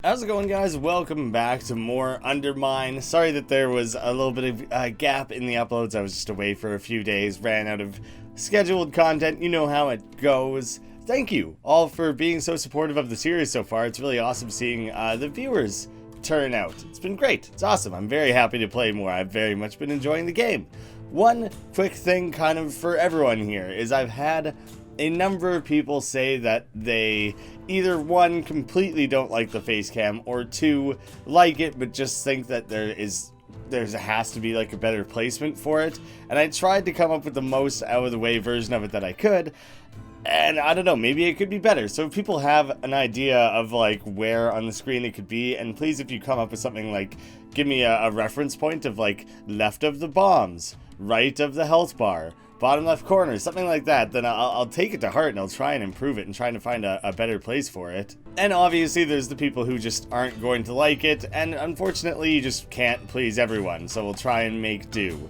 How's it going, guys? Welcome back to more UnderMine. Sorry that there was a little bit of a gap in the uploads. I was just away for a few days, ran out of scheduled content. You know how it goes. Thank you all for being so supportive of the series so far. It's really awesome seeing the viewers turn out. It's been great. It's awesome. I'm very happy to play more. I've very much been enjoying the game. One quick thing kind of for everyone here is I've had a number of people say that they either, one, completely don't like the face cam, or two, like it but just think that there has to be like a better placement for it. And I tried to come up with the most out of the way version of it that I could, and I don't know, maybe it could be better. So if people have an idea of like where on the screen it could be, and please, if you come up with something, like give me a reference point of like left of the bombs, right of the health bar, bottom left corner, something like that, then I'll take it to heart and I'll try and improve it and try to find a better place for it. And obviously there's the people who just aren't going to like it, and unfortunately you just can't please everyone, so we'll try and make do.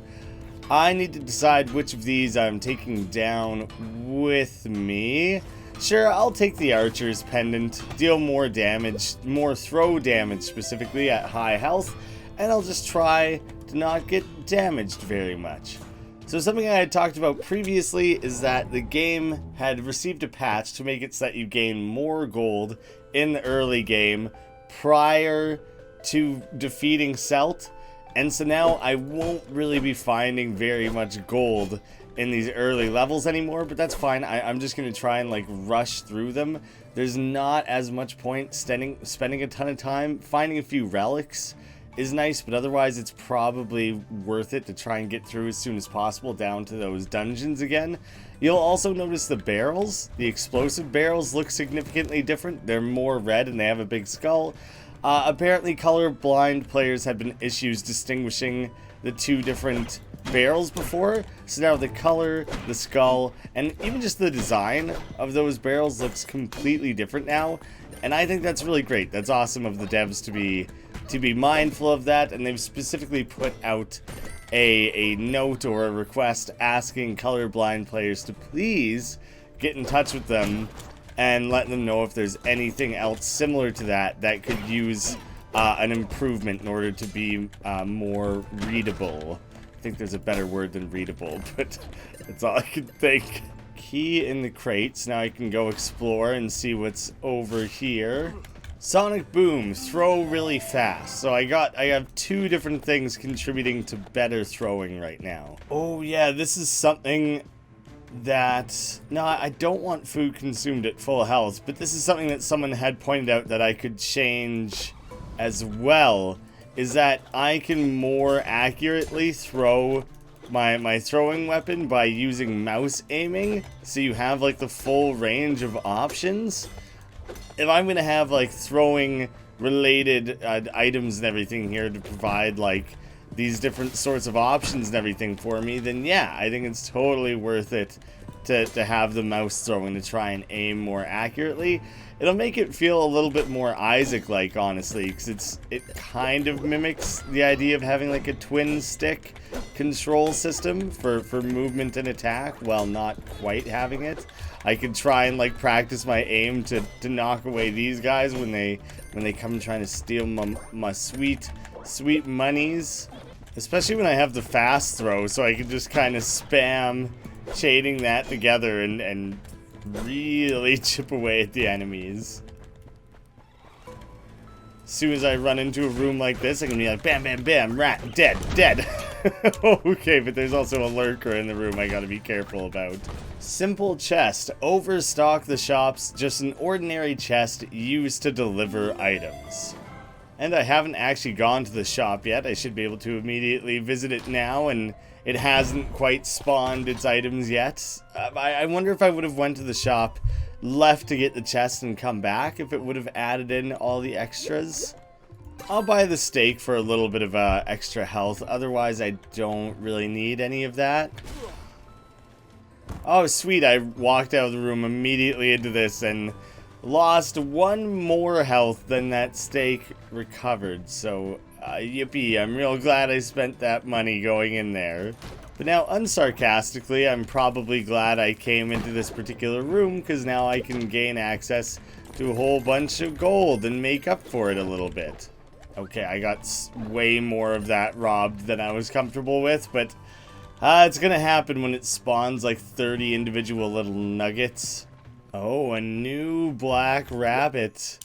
I need to decide which of these I'm taking down with me. Sure, I'll take the Archer's Pendant, deal more damage, more throw damage specifically at high health, and I'll just try to not get damaged very much. So something I had talked about previously is that the game had received a patch to make it so that you gain more gold in the early game prior to defeating Celt. And so now I won't really be finding very much gold in these early levels anymore, but that's fine. I'm just going to try and like rush through them. There's not as much point spending a ton of time. Finding a few relics is nice, but otherwise it's probably worth it to try and get through as soon as possible down to those dungeons again. You'll also notice the barrels, the explosive barrels, look significantly different. They're more red and they have a big skull. Apparently colorblind players had been issues distinguishing the two different barrels before, so now the color, the skull, and even just the design of those barrels looks completely different now, and I think that's really great. That's awesome of the devs to be mindful of that, and they've specifically put out a note or a request asking colorblind players to please get in touch with them and let them know if there's anything else similar to that that could use an improvement in order to be more readable. I think there's a better word than readable, but that's all I can think. Key in the crates. Now I can go explore and see what's over here. Sonic Boom, throw really fast. So I have two different things contributing to better throwing right now. Oh yeah, this is something that, no, I don't want food consumed at full health, but this is something that someone had pointed out that I could change as well, is that I can more accurately throw my throwing weapon by using mouse aiming, so you have like the full range of options. If I'm gonna have like throwing related items and everything here to provide like these different sorts of options and everything for me, then yeah, I think it's totally worth it to have the mouse throwing to try and aim more accurately. It'll make it feel a little bit more Isaac-like, honestly, because it kind of mimics the idea of having like a twin stick control system for movement and attack, while not quite having it. I could try and like practice my aim to knock away these guys when they come trying to steal my sweet monies. Especially when I have the fast throw, so I can just kind of spam chaining that together and really chip away at the enemies. As soon as I run into a room like this, I can be like, bam, bam, bam, rat, dead, dead. Okay, but there's also a lurker in the room I gotta be careful about. Simple chest. Overstock the shops, just an ordinary chest used to deliver items. And I haven't actually gone to the shop yet. I should be able to immediately visit it now, and it hasn't quite spawned its items yet. I wonder if I would have went to the shop, left to get the chest, and come back, if it would have added in all the extras. I'll buy the steak for a little bit of extra health. Otherwise, I don't really need any of that. Oh, sweet. I walked out of the room immediately into this and lost one more health than that steak recovered, so yippee, I'm real glad I spent that money going in there. But now, unsarcastically, I'm probably glad I came into this particular room, because now I can gain access do a whole bunch of gold and make up for it a little bit. Okay, I got way more of that robbed than I was comfortable with, but it's gonna happen when it spawns like 30 individual little nuggets. Oh, a new Black Rabbit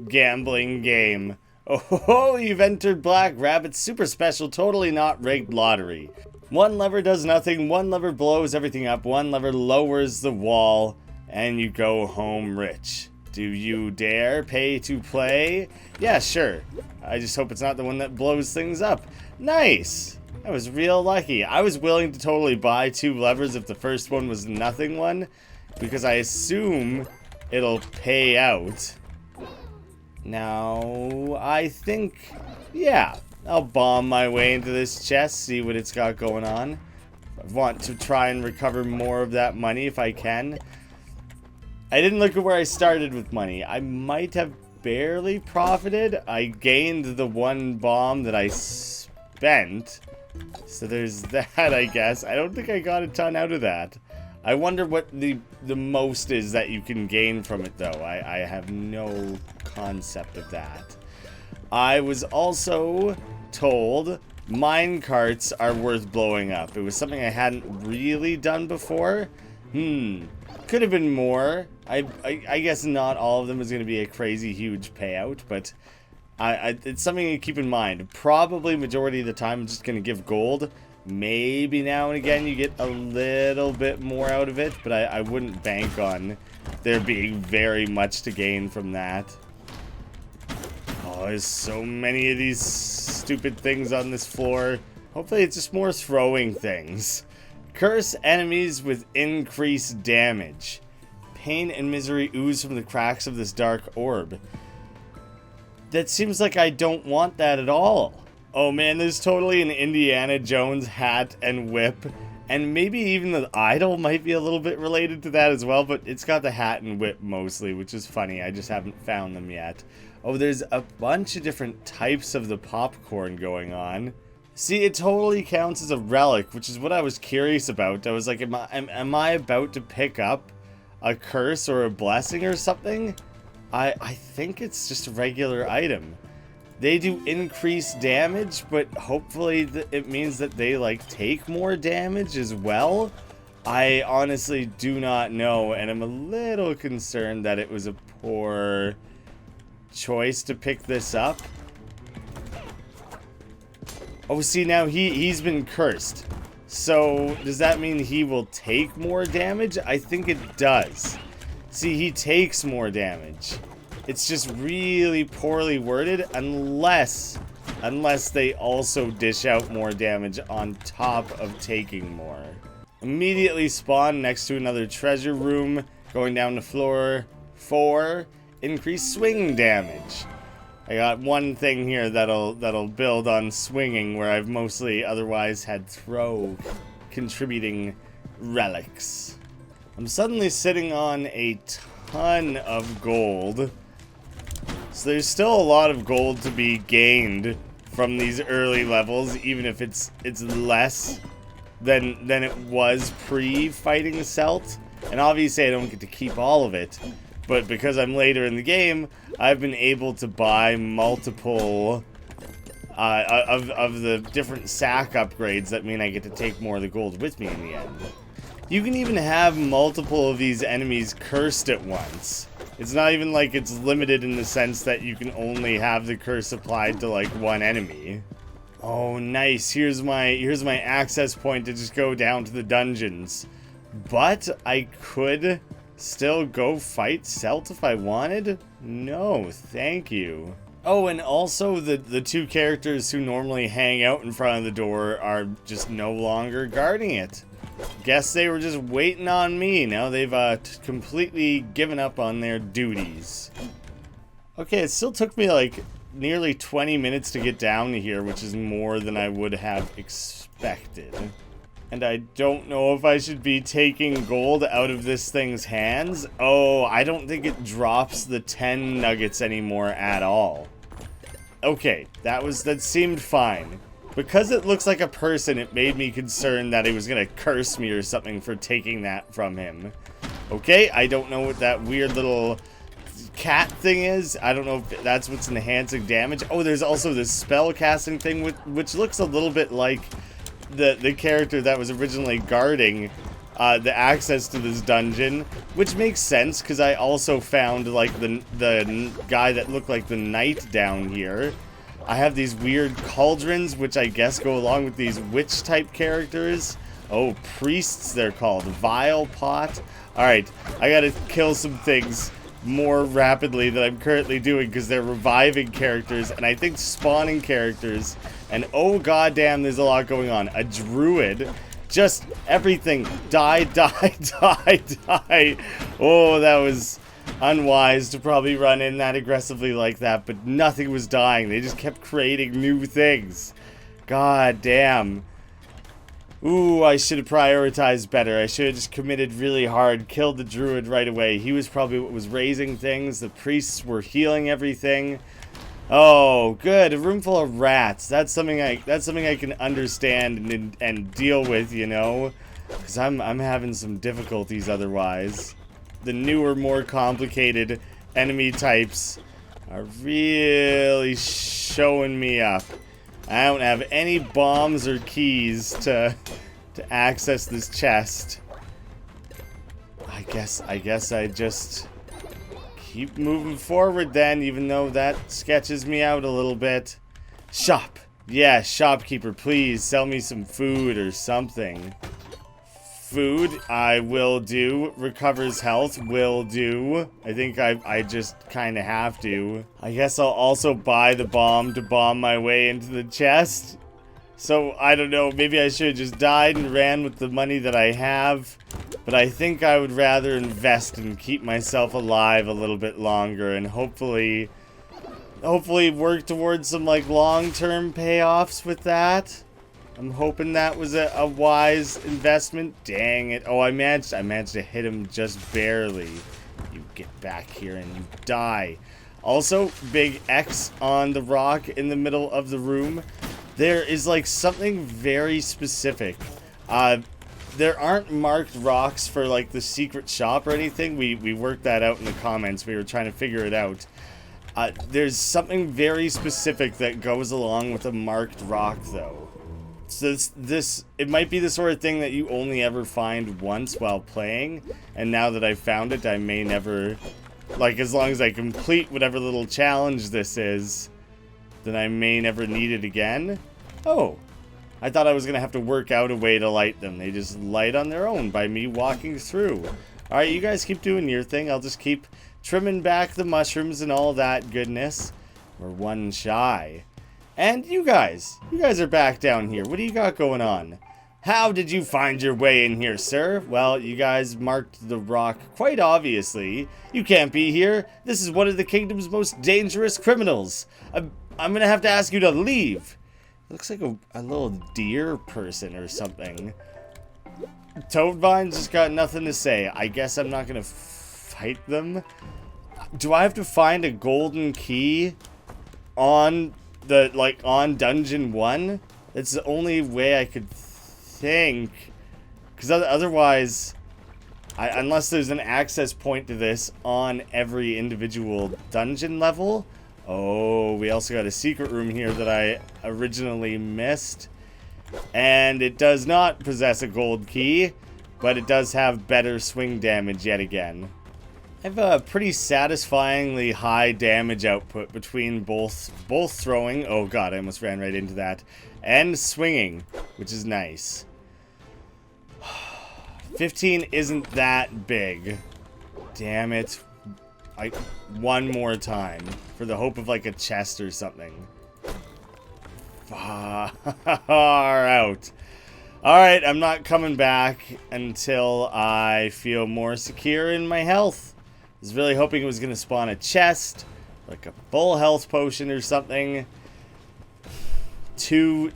gambling game. Oh, you've entered Black Rabbit's super special, totally not rigged lottery. One lever does nothing, one lever blows everything up, one lever lowers the wall, and you go home rich. Do you dare pay to play? Yeah, sure. I just hope it's not the one that blows things up. Nice! I was real lucky. I was willing to totally buy 2 levers if the first one was nothing one, because I assume it'll pay out. Now, I think, yeah, I'll bomb my way into this chest, see what it's got going on. I want to try and recover more of that money if I can. I didn't look at where I started with money. I might have barely profited. I gained the 1 bomb that I spent. So there's that, I guess. I don't think I got a ton out of that. I wonder what the most is that you can gain from it, though. I have no concept of that. I was also told mine carts are worth blowing up. It was something I hadn't really done before. Could have been more. I guess not all of them is going to be a crazy huge payout, but it's something to keep in mind. Probably majority of the time I'm just going to give gold. Maybe now and again you get a little bit more out of it, but I wouldn't bank on there being very much to gain from that. Oh, there's so many of these stupid things on this floor. Hopefully it's just more throwing things. Curse enemies with increased damage. Pain and misery ooze from the cracks of this dark orb. That seems like I don't want that at all. Oh man, there's totally an Indiana Jones hat and whip. And maybe even the idol might be a little bit related to that as well, but it's got the hat and whip mostly, which is funny. I just haven't found them yet. Oh, there's a bunch of different types of the popcorn going on. See, it totally counts as a relic, which is what I was curious about. I was like, am I about to pick up a curse or a blessing or something? I think it's just a regular item. They do increased damage, but hopefully it means that they like take more damage as well. I honestly do not know, and I'm a little concerned that it was a poor choice to pick this up. Oh, see, now he's been cursed. So, does that mean he will take more damage? I think it does. See, he takes more damage. It's just really poorly worded, unless they also dish out more damage on top of taking more. Immediately spawn next to another treasure room, going down to floor 4, increase swing damage. I got one thing here that'll build on swinging, where I've mostly otherwise had throw contributing relics. I'm suddenly sitting on a ton of gold. So there's still a lot of gold to be gained from these early levels, even if it's less than it was pre-fighting Celt. And obviously I don't get to keep all of it, but because I'm later in the game, I've been able to buy multiple of the different sack upgrades that mean I get to take more of the gold with me in the end. You can even have multiple of these enemies cursed at once. It's not even like it's limited in the sense that you can only have the curse applied to like one enemy. Oh, nice. Here's my access point to just go down to the dungeons. But I could still go fight Celt if I wanted? No, thank you. Oh, and also the 2 characters who normally hang out in front of the door are just no longer guarding it. Guess they were just waiting on me. Now they've completely given up on their duties. Okay, it still took me like nearly 20 minutes to get down to here, which is more than I would have expected. And I don't know if I should be taking gold out of this thing's hands. Oh, I don't think it drops the 10 nuggets anymore at all. Okay, that seemed fine. Because it looks like a person, it made me concerned that he was gonna curse me or something for taking that from him. Okay, I don't know what that weird little cat thing is. I don't know if that's what's enhancing damage. Oh, there's also this spell casting thing, which looks a little bit like the character that was originally guarding the access to this dungeon, which makes sense because I also found like the guy that looked like the knight down here. I have these weird cauldrons, which I guess go along with these witch type characters. Oh, priests they're called. Vile pot. Alright, I gotta kill some things more rapidly than I'm currently doing because they're reviving characters and I think spawning characters. And oh goddamn, there's a lot going on. A druid. Just everything. Die, die, die, die. Oh, that was unwise to probably run in that aggressively like that, but nothing was dying. They just kept creating new things. God damn. Ooh, I should have prioritized better. I should have just committed really hard, killed the druid right away. He was probably what was raising things. The priests were healing everything. Oh, good. A room full of rats. That's something I can understand and deal with, you know, because I'm having some difficulties otherwise. The newer, more complicated enemy types are really showing me up. I don't have any bombs or keys to access this chest. I guess I just keep moving forward then, even though that sketches me out a little bit. Shop. Yeah, shopkeeper, please sell me some food or something. Food, I will do. Recovers health, will do. I think I just kind of have to. I guess I'll also buy the bomb to bomb my way into the chest. So, I don't know, maybe I should have just died and ran with the money that I have. But I think I would rather invest and keep myself alive a little bit longer and hopefully work towards some, like, long-term payoffs with that. I'm hoping that was a wise investment. Dang it. Oh, I managed to hit him just barely. You get back here and you die. Also, big X on the rock in the middle of the room. There is like something very specific. There aren't marked rocks for like the secret shop or anything. We worked that out in the comments. We were trying to figure it out. There's something very specific that goes along with a marked rock though. So it might be the sort of thing that you only ever find once while playing, and now that I've found it, I may never, like, as long as I complete whatever little challenge this is, then I may never need it again. Oh, I thought I was gonna have to work out a way to light them. They just light on their own by me walking through. Alright, you guys keep doing your thing. I'll just keep trimming back the mushrooms and all that goodness. We're one shy. And you guys are back down here. What do you got going on? How did you find your way in here, sir? Well, you guys marked the rock quite obviously. You can't be here. This is one of the kingdom's most dangerous criminals. I'm gonna have to ask you to leave. It looks like a little deer person or something. Toadvine's just got nothing to say. I guess I'm not gonna fight them. Do I have to find a golden key on on dungeon 1? It's the only way I could think, because otherwise unless there's an access point to this on every individual dungeon level. Oh, we also got a secret room here that I originally missed, and it does not possess a gold key, but it does have better swing damage yet again. I have a pretty satisfyingly high damage output between both throwing, oh god, I almost ran right into that, and swinging, which is nice. 15 isn't that big. Damn it. One more time, for the hope of like a chest or something. Far out. Alright, I'm not coming back until I feel more secure in my health. I was really hoping it was going to spawn a chest, like a full health potion or something. Two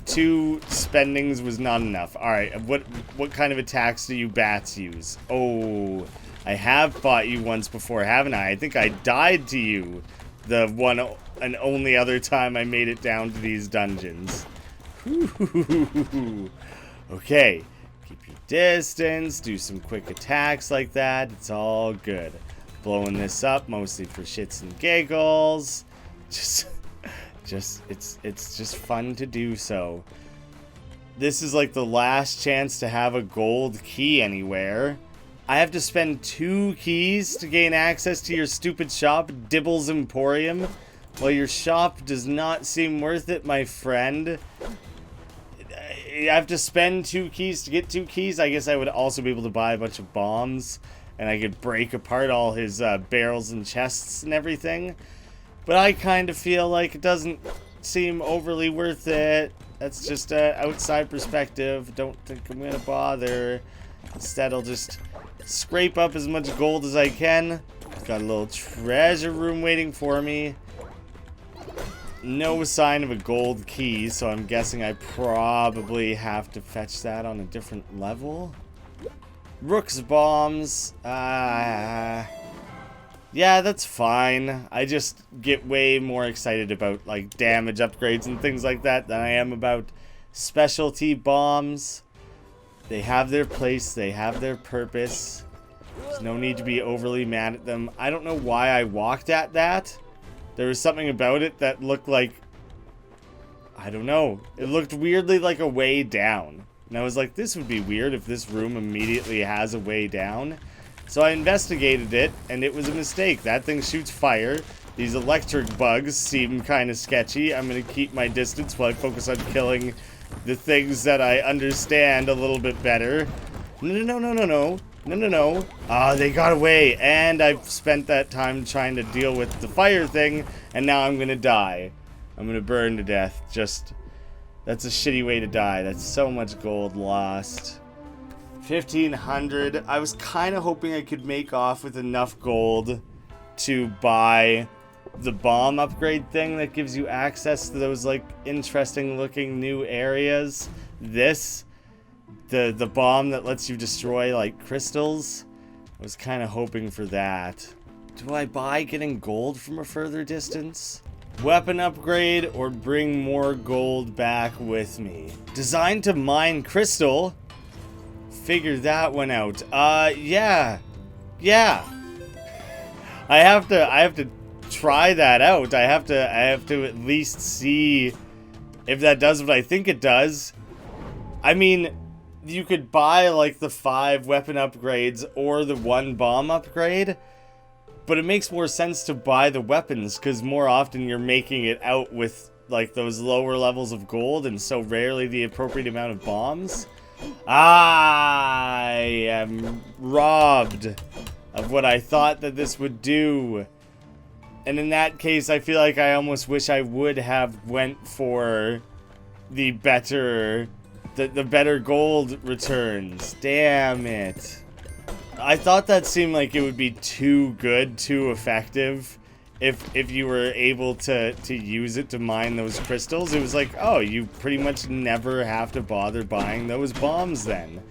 spendings was not enough. Alright, what kind of attacks do you bats use? Oh, I have fought you once before, haven't I? I think I died to you the one and only other time I made it down to these dungeons. Okay, keep your distance, do some quick attacks like that. It's all good. blowing this up, mostly for shits and giggles. It's just fun to do so. This is like the last chance to have a gold key anywhere. I have to spend 2 keys to gain access to your stupid shop, Dibble's Emporium. Well, your shop does not seem worth it, my friend. I have to spend 2 keys to get 2 keys. I guess I would also be able to buy a bunch of bombs, and I could break apart all his barrels and chests and everything. But I kind of feel like it doesn't seem overly worth it. That's just an outside perspective. Don't think I'm gonna bother. Instead, I'll just scrape up as much gold as I can. Got a little treasure room waiting for me. No sign of a gold key, so I'm guessing I probably have to fetch that on a different level. Rook's bombs. Yeah, that's fine. I just get way more excited about like damage upgrades and things like that than I am about specialty bombs. They have their place, they have their purpose. There's no need to be overly mad at them. I don't know why I walked at that. There was something about it that looked like, I don't know. It looked weirdly like a way down. And I was like, this would be weird if this room immediately has a way down. So I investigated it, and it was a mistake. That thing shoots fire. These electric bugs seem kind of sketchy. I'm going to keep my distance while I focus on killing the things that I understand a little bit better. No. Ah, they got away, and I've spent that time trying to deal with the fire thing, and now I'm going to die. I'm going to burn to death. That's a shitty way to die. That's so much gold lost. 1,500. I was kind of hoping I could make off with enough gold to buy the bomb upgrade thing that gives you access to those like interesting looking new areas. The bomb that lets you destroy like crystals. I was kind of hoping for that. Do I buy getting gold from a further distance? Weapon upgrade or bring more gold back with me? Designed to mine crystal. Figure that one out. Yeah. I have to try that out. I have to at least see if that does what I think it does. I mean, you could buy like the 5 weapon upgrades or the 1 bomb upgrade, but it makes more sense to buy the weapons because more often you're making it out with like those lower levels of gold and so rarely the appropriate amount of bombs. I am robbed of what I thought that this would do. And in that case, I feel like I almost wish I would have went for the better gold returns. Damn it. I thought that seemed like it would be too good, too effective. If you were able to use it to mine those crystals, it was like, oh, you pretty much never have to bother buying those bombs then.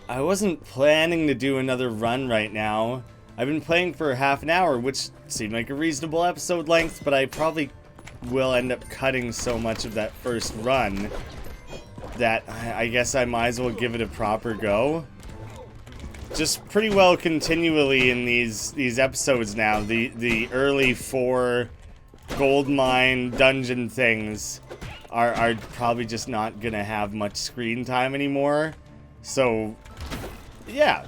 I wasn't planning to do another run right now. I've been playing for half an hour, which seemed like a reasonable episode length, but I probably will end up cutting so much of that first run that I guess I might as well give it a proper go. Just pretty well continually in these episodes now, the early 4 gold mine dungeon things are probably just not gonna have much screen time anymore. So yeah,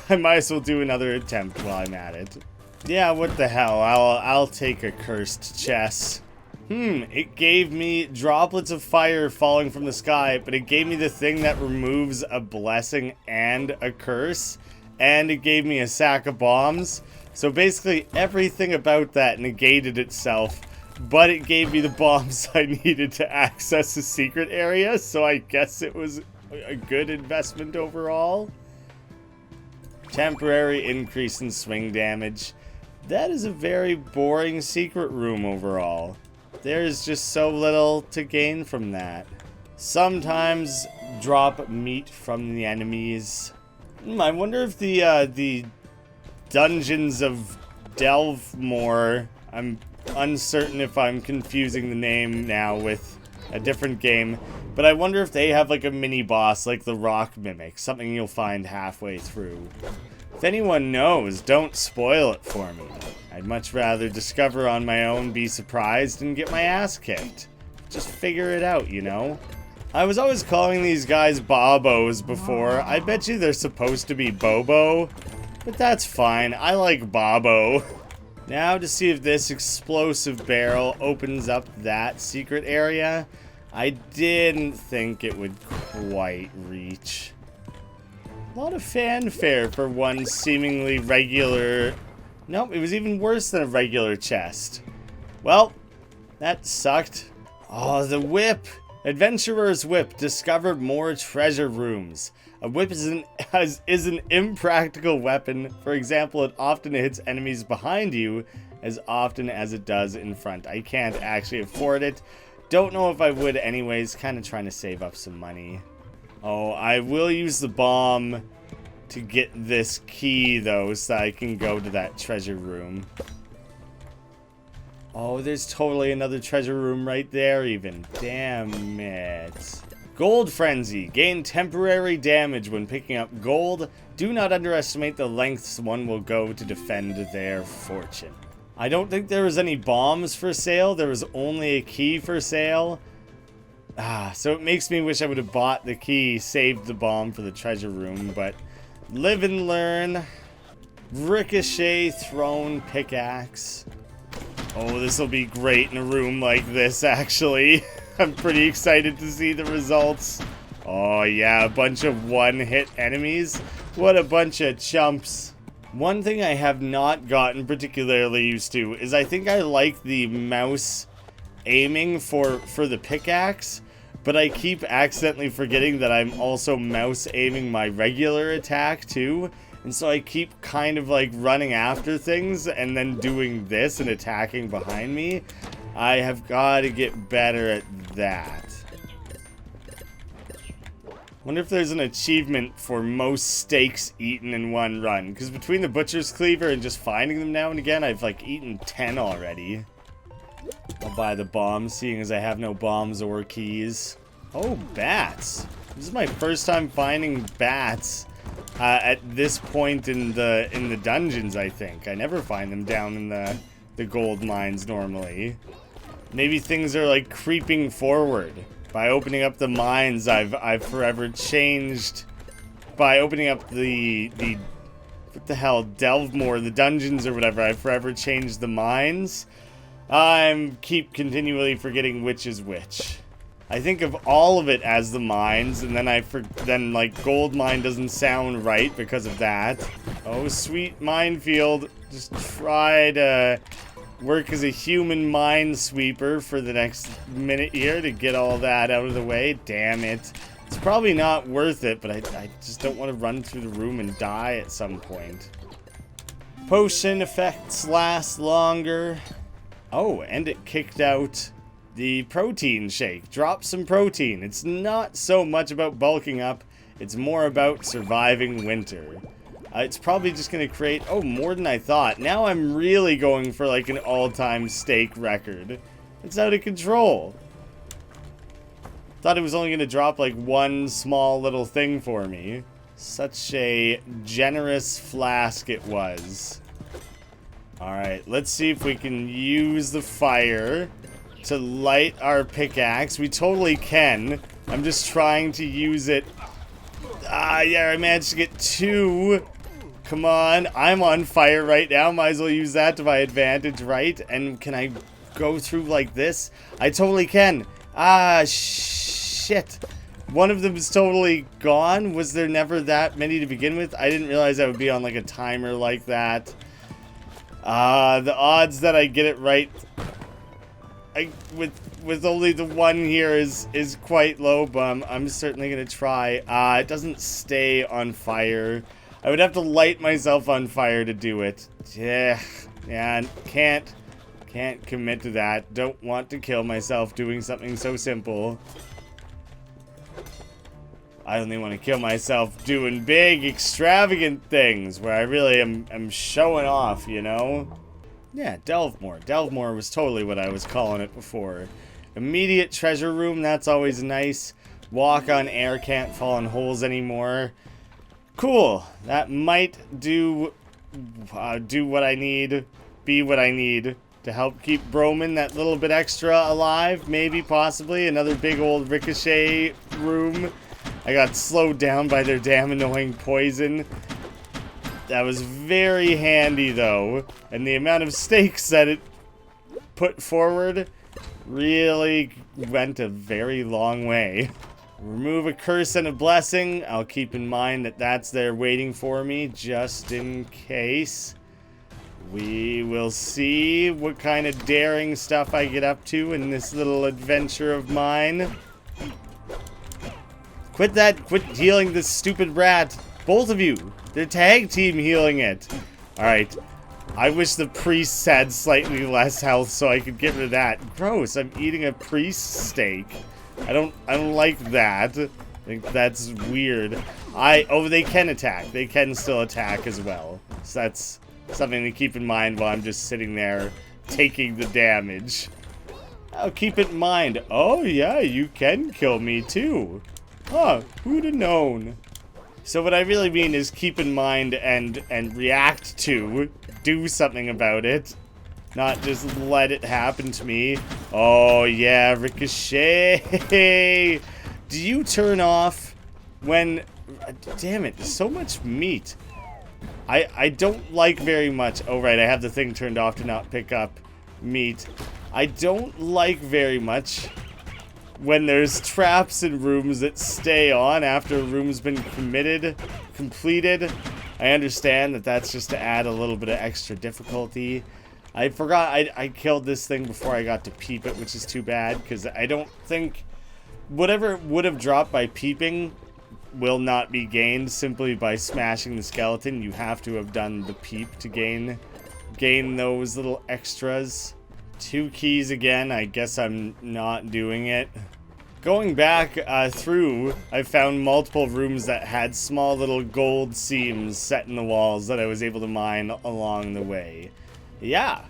I might as well do another attempt while I'm at it. Yeah, what the hell, I'll take a cursed chest. It gave me droplets of fire falling from the sky, but it gave me the thing that removes a blessing and a curse, and it gave me a sack of bombs. So basically everything about that negated itself, but it gave me the bombs I needed to access the secret area, so I guess it was a good investment overall. Temporary increase in swing damage. That is a very boring secret room overall. There's just so little to gain from that. Sometimes drop meat from the enemies. I wonder if the Dungeons of Delvemore, I'm uncertain if I'm confusing the name now with a different game, but I wonder if they have like a mini boss like the rock mimic, something you'll find halfway through. If anyone knows, don't spoil it for me. I'd much rather discover on my own, be surprised, and get my ass kicked. Just figure it out, you know? I was always calling these guys Bobos before. I bet you they're supposed to be Bobo. But that's fine. I like Bobo. Now to see if this explosive barrel opens up that secret area. I didn't think it would quite reach. A lot of fanfare for one seemingly regular... Nope, it was even worse than a regular chest. Well, that sucked. Oh, the whip! Adventurer's whip discovered more treasure rooms. A whip is an impractical weapon. For example, it often hits enemies behind you as often as it does in front. I can't actually afford it. Don't know if I would anyways. Kind of trying to save up some money. Oh, I will use the bomb to get this key, though, so I can go to that treasure room. Oh, there's totally another treasure room right there, even. Damn it. Gold Frenzy. Gain temporary damage when picking up gold. Do not underestimate the lengths one will go to defend their fortune. I don't think there was any bombs for sale. There was only a key for sale. So it makes me wish I would have bought the key, saved the bomb for the treasure room, but live and learn. Ricochet thrown pickaxe. Oh, this will be great in a room like this, actually. I'm pretty excited to see the results. Oh yeah, a bunch of one-hit enemies. What a bunch of chumps. One thing I have not gotten particularly used to is I think I like the mouse aiming for the pickaxe, but I keep accidentally forgetting that I'm also mouse aiming my regular attack too. And so I keep kind of like running after things and then doing this and attacking behind me. I have got to get better at that. Wonder if there's an achievement for most steaks eaten in one run. Because between the butcher's cleaver and just finding them now and again, I've like eaten 10 already. I'll buy the bombs, seeing as I have no bombs or keys. Oh, bats. This is my first time finding bats at this point in the dungeons, I think. I never find them down in the gold mines normally. Maybe things are like creeping forward. By opening up the mines, I've forever changed. By opening up the what the hell, delve more, the dungeons or whatever, I've forever changed the mines. I'm continually forgetting which is which. I think of all of it as the mines, and then like gold mine doesn't sound right because of that. Oh, sweet minefield. Just try to work as a human minesweeper for the next minute here to get all that out of the way. Damn it. It's probably not worth it, but I just don't want to run through the room and die at some point. Potion effects last longer. Oh, and it kicked out the protein shake. Drop some protein. It's not so much about bulking up, it's more about surviving winter. It's probably just going to create, oh, more than I thought. Now I'm really going for like an all-time steak record. It's out of control. Thought it was only going to drop like one small little thing for me. Such a generous flask it was. Alright, let's see if we can use the fire to light our pickaxe. We totally can. I'm just trying to use it. Yeah, I managed to get 2. Come on, I'm on fire right now. Might as well use that to my advantage, right? And can I go through like this? I totally can. Shit. One of them is totally gone. Was there never that many to begin with? I didn't realize I would be on like a timer like that. The odds that I get it right with only the one here is quite low, but I'm certainly gonna try. It doesn't stay on fire. I would have to light myself on fire to do it. Yeah, can't commit to that. Don't want to kill myself doing something so simple. I only want to kill myself doing big, extravagant things where I really am showing off, you know? Yeah, delve more. Delve more was totally what I was calling it before. Immediate treasure room, that's always nice. Walk on air, can't fall in holes anymore. Cool. That might do what I need, be what I need to help keep Broman that little bit extra alive. Maybe, possibly, another big old ricochet room. I got slowed down by their damn annoying poison. That was very handy, though. And the amount of stakes that it put forward really went a very long way. Remove a curse and a blessing. I'll keep in mind that that's there waiting for me, just in case. We will see what kind of daring stuff I get up to in this little adventure of mine. Quit healing this stupid rat. Both of you. They're tag team healing it. Alright. I wish the priests had slightly less health so I could get rid of that. Gross, I'm eating a priest steak. I don't like that. I think that's weird. Oh, they can attack. They can still attack as well. So that's something to keep in mind while I'm just sitting there taking the damage. I'll keep it in mind. Oh yeah, you can kill me too. Huh, who'd have known? So what I really mean is keep in mind and react to. Do something about it. Not just let it happen to me. Oh yeah, ricochet. Do you turn off when... Damn it, there's so much meat. I don't like very much... Oh right, I have the thing turned off to not pick up meat. I don't like very much when there's traps in rooms that stay on after a room's been completed. I understand that that's just to add a little bit of extra difficulty. I forgot I killed this thing before I got to peep it, which is too bad, because I don't think whatever would have dropped by peeping will not be gained simply by smashing the skeleton. You have to have done the peep to gain those little extras. 2 keys again. I guess I'm not doing it. Going back through, I found multiple rooms that had small little gold seams set in the walls that I was able to mine along the way. Yeah,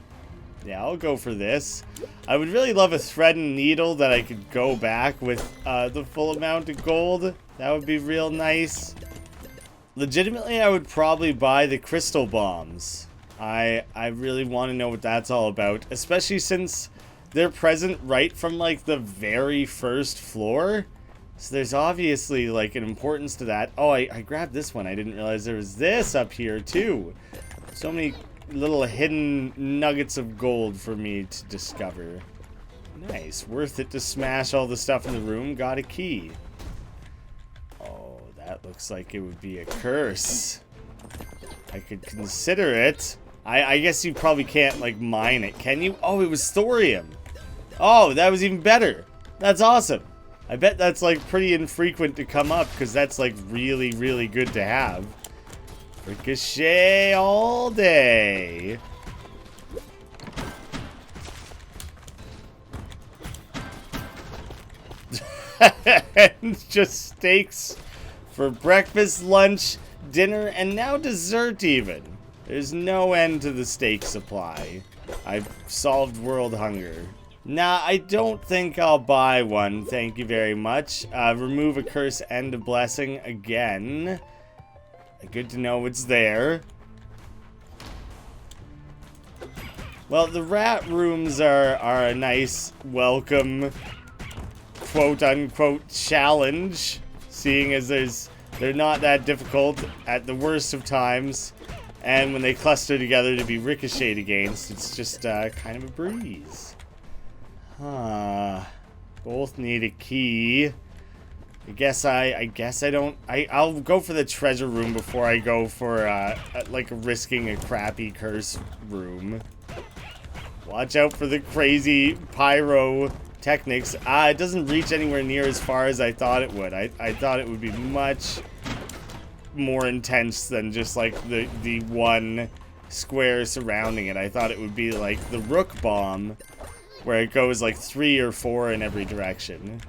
I'll go for this. I would really love a thread and needle that I could go back with the full amount of gold. That would be real nice. Legitimately, I would probably buy the crystal bombs. I really want to know what that's all about, especially since they're present right from like the very first floor. So there's obviously like an importance to that. Oh, I grabbed this one. I didn't realize there was this up here too. So many little hidden nuggets of gold for me to discover. Nice. Worth it to smash all the stuff in the room. Got a key. Oh, that looks like it would be a curse. I could consider it. I guess you probably can't, like, mine it, can you? Oh, it was thorium. Oh, that was even better. That's awesome. I bet that's, like, pretty infrequent to come up, because that's, like, really, really good to have. Ricochet all day. And just steaks for breakfast, lunch, dinner, and now dessert even. There's no end to the steak supply. I've solved world hunger. Nah, I don't think I'll buy one. Thank you very much. Remove a curse and a blessing again. Good to know it's there. Well, the rat rooms are a nice welcome quote-unquote challenge, seeing as they're not that difficult at the worst of times. And when they cluster together to be ricocheted against, it's just kind of a breeze. Huh. Both need a key. I guess I don't... I'll go for the treasure room before I go for, like, risking a crappy curse room. Watch out for the crazy pyrotechnics. It doesn't reach anywhere near as far as I thought it would. I thought it would be much more intense than just like the one square surrounding it. I thought it would be like the rook bomb, where it goes like 3 or 4 in every direction.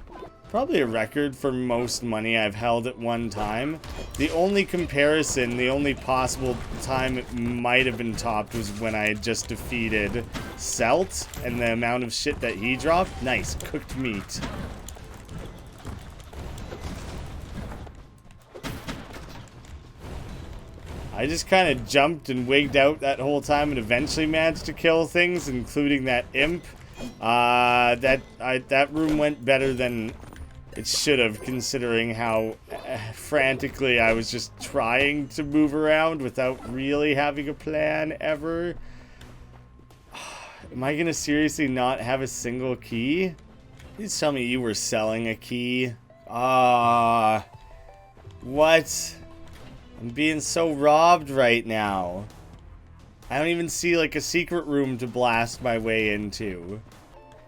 Probably a record for most money I've held at one time. The only comparison, the only possible time it might have been topped was when I had just defeated Selt, and the amount of shit that he dropped. Nice, cooked meat. I just kind of jumped and wigged out that whole time and eventually managed to kill things, including that imp. That room went better than it should have, considering how frantically I was just trying to move around without really having a plan ever. Am I gonna seriously not have a single key? Please tell me you were selling a key. What? I'm being so robbed right now. I don't even see like a secret room to blast my way into.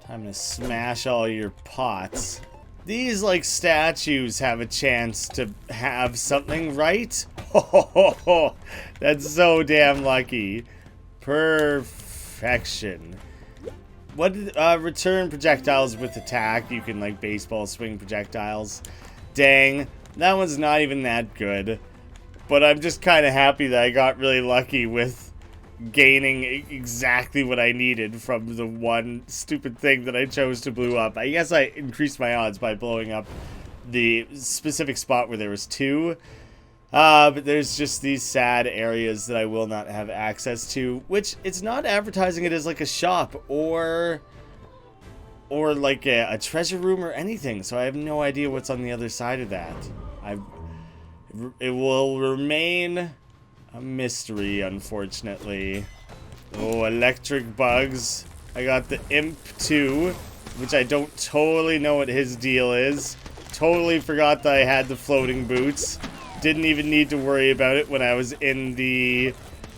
Time to smash all your pots. These like statues have a chance to have something, right? Oh, that's so damn lucky. Perfection. What return projectiles with attack? You can like baseball swing projectiles. Dang, that one's not even that good. But I'm just kind of happy that I got really lucky with gaining exactly what I needed from the one stupid thing that I chose to blow up. I guess I increased my odds by blowing up the specific spot where there was 2. But there's just these sad areas that I will not have access to, which it's not advertising it as like a shop or like a treasure room or anything. So I have no idea what's on the other side of that. It will remain a mystery, unfortunately. Oh, electric bugs. I got the imp too, which I don't totally know what his deal is. Totally forgot that I had the floating boots. Didn't even need to worry about it when I was in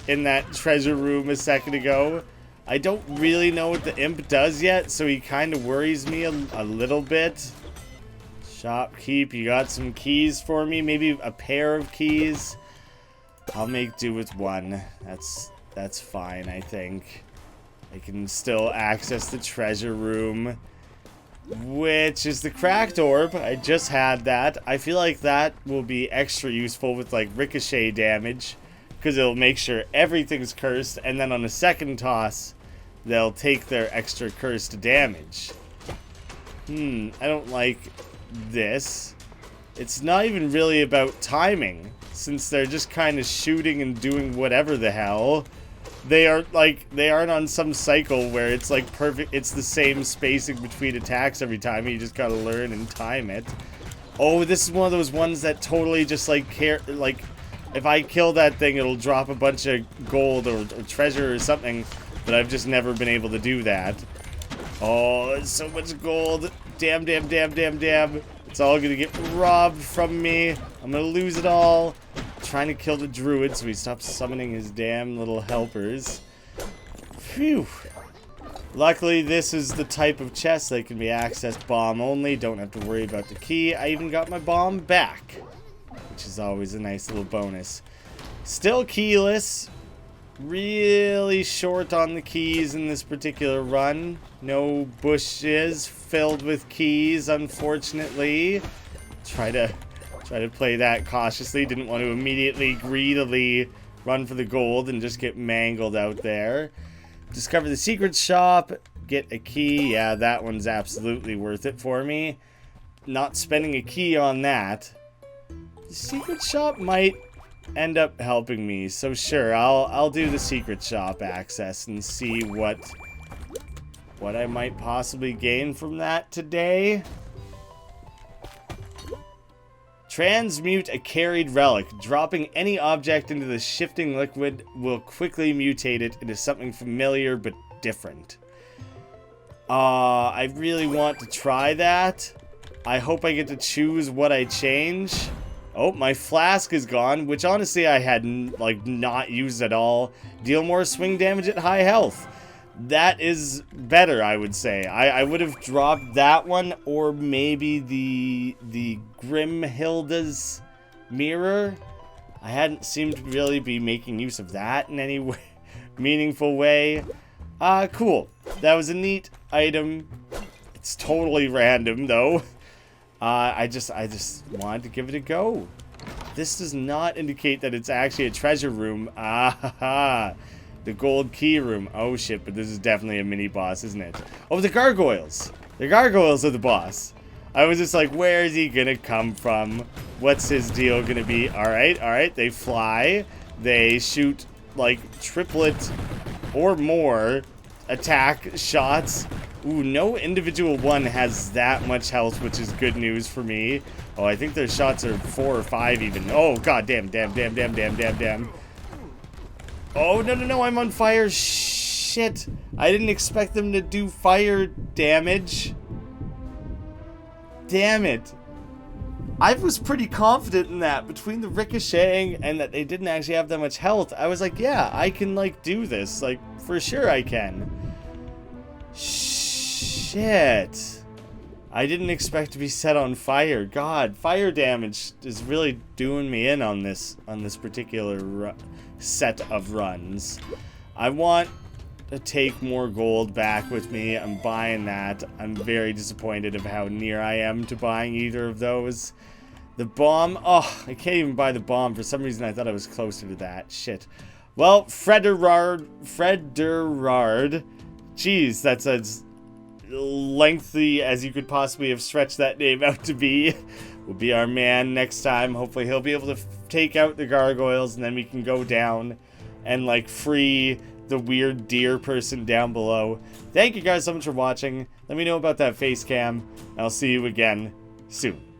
that treasure room a second ago. I don't really know what the imp does yet, so he kind of worries me a little bit. Shopkeep, you got some keys for me? Maybe a pair of keys? I'll make do with one. That's fine, I think. I can still access the treasure room, which is the cracked orb. I just had that. I feel like that will be extra useful with like ricochet damage, because it'll make sure everything's cursed, and then on a second toss, they'll take their extra cursed damage. I don't like this. It's not even really about timing, since they're just kind of shooting and doing whatever the hell. They aren't on some cycle where it's like perfect, it's the same spacing between attacks every time. You just gotta learn and time it. Oh, this is one of those ones that totally just like if I kill that thing, it'll drop a bunch of gold or treasure or something, but I've just never been able to do that. Oh, there's so much gold. Damn. It's all gonna get robbed from me. I'm gonna lose it all. I'm trying to kill the druid so he stops summoning his damn little helpers. Phew. Luckily, this is the type of chest that can be accessed bomb only. Don't have to worry about the key. I even got my bomb back, which is always a nice little bonus. Still keyless. Really short on the keys in this particular run. No bushes filled with keys, unfortunately. Try to play that cautiously. Didn't want to immediately greedily run for the gold and just get mangled out there. Discover the secret shop. Get a key. Yeah, that one's absolutely worth it for me. Not spending a key on that. The secret shop might end up helping me, so sure, I'll do the secret shop access and see what I might possibly gain from that today. Transmute a carried relic. Dropping any object into the shifting liquid will quickly mutate it into something familiar but different. I really want to try that. I hope I get to choose what I change. Oh, my flask is gone, which honestly I had not used at all. Deal more swing damage at high health. That is better, I would say. I would have dropped that one, or maybe the Grimhilda's mirror. I hadn't seemed to really be making use of that in any way, meaningful way. Cool. That was a neat item. It's totally random, though. I just wanted to give it a go. This does not indicate that it's actually a treasure room. The gold key room. Oh shit, but this is definitely a mini boss, isn't it? Oh, the gargoyles. The gargoyles are the boss. I was just like, where is he gonna come from? What's his deal gonna be? Alright, they fly. They shoot like triplet or more attack shots. Ooh, no individual one has that much health, which is good news for me. Oh, I think their shots are 4 or 5 even. Oh, god damn. Oh, no, I'm on fire. Shit. I didn't expect them to do fire damage. Damn it. I was pretty confident in that. Between the ricocheting and that they didn't actually have that much health, I was like, yeah, I can, like, do this. Like, for sure I can. Shit. I didn't expect to be set on fire. God, fire damage is really doing me in on this particular set of runs. I want to take more gold back with me. I'm buying that. I'm very disappointed of how near I am to buying either of those. The bomb. Oh, I can't even buy the bomb. For some reason, I thought I was closer to that. Shit. Well, Frederard. Jeez, that's as lengthy as you could possibly have stretched that name out to be. Will be our man next time. Hopefully, he'll be able to take out the gargoyles, and then we can go down and, like, free the weird deer person down below. Thank you guys so much for watching. Let me know about that face cam. I'll see you again soon.